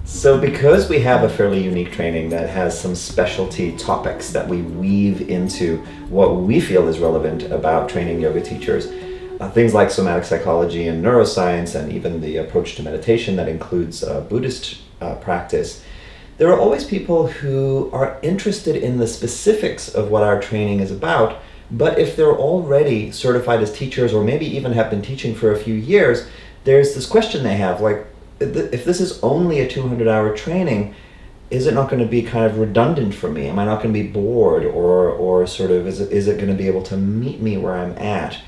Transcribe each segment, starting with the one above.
So because we have a fairly unique training that has some specialty topics that we weave into what we feel is relevant about training yoga teachers, things like somatic psychology and neuroscience, and even the approach to meditation that includes Buddhist practice, there are always people who are interested in the specifics of what our training is about, but if they're already certified as teachers or maybe even have been teaching for a few years, there's this question they have, like, if this is only a 200-hour training, is it not going to be kind of redundant for me? Am I not going to be bored, or sort of is it going to be able to meet me where I'm at?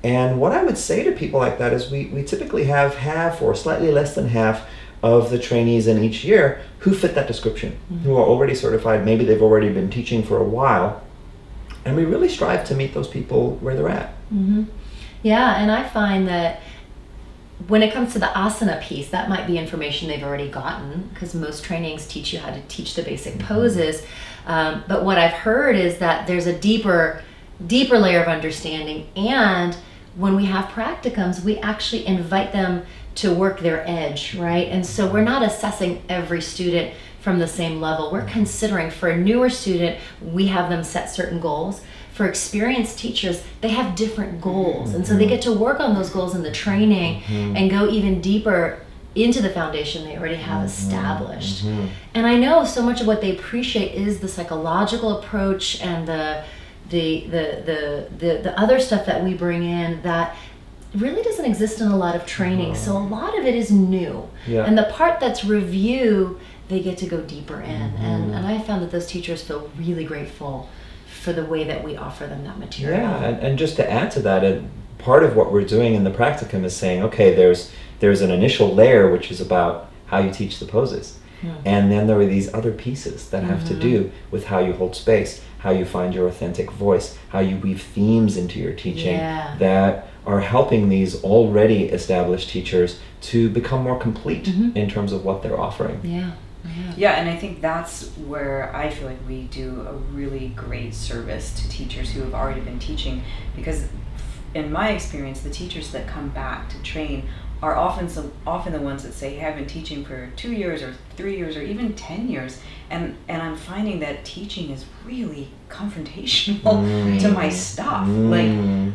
And what I would say to people like that is we typically have half or slightly less than half of the trainees in each year who fit that description, who are already certified. Maybe they've already been teaching for a while, and we really strive to meet those people where they're at. Mm-hmm. Yeah, and I find that when it comes to the asana piece, that might be information they've already gotten, because most trainings teach you how to teach the basic poses. But what I've heard is that there's a deeper layer of understanding, and when we have practicums, we actually invite them to work their edge, right? And so we're not assessing every student from the same level. We're considering, for a newer student, we have them set certain goals. For experienced teachers, they have different goals, and so they get to work on those goals in the training and go even deeper into the foundation they already have established. And I know so much of what they appreciate is the psychological approach and the other stuff that we bring in that really doesn't exist in a lot of training. So a lot of it is new, and the part that's review, they get to go deeper in. And I found that those teachers feel really grateful for the way that we offer them that material. Yeah, and just to add to that, part of what we're doing in the practicum is saying, okay, there's an initial layer which is about how you teach the poses. And then there are these other pieces that have to do with how you hold space, how you find your authentic voice, how you weave themes into your teaching that are helping these already established teachers to become more complete in terms of what they're offering. Yeah, and I think that's where I feel like we do a really great service to teachers who have already been teaching, because in my experience, the teachers that come back to train are often the ones that say, hey, I've been teaching for 2 years or 3 years or even 10 years, and I'm finding that teaching is really confrontational to my stuff. Like,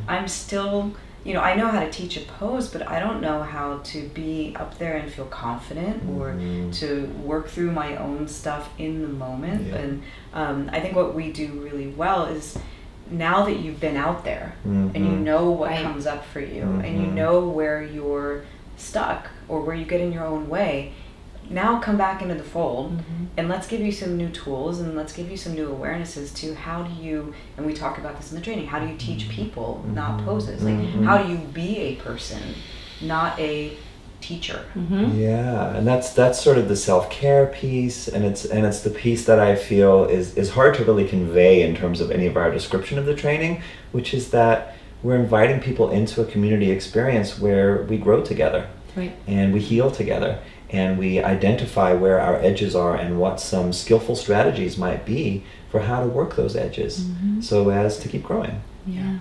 I'm still, I know how to teach a pose, but I don't know how to be up there and feel confident or to work through my own stuff in the moment. And I think what we do really well is, now that you've been out there and you know what comes up for you and you know where you're stuck or where you get in your own way, now come back into the fold and let's give you some new tools and let's give you some new awarenesses to how do you, and we talk about this in the training, how do you teach people, not poses? Like, how do you be a person, not a teacher? Yeah, and that's sort of the self-care piece, and it's the piece that I feel is hard to really convey in terms of any of our description of the training, which is that we're inviting people into a community experience where we grow together, and we heal together, and we identify where our edges are and what some skillful strategies might be for how to work those edges so as to keep growing. Yeah.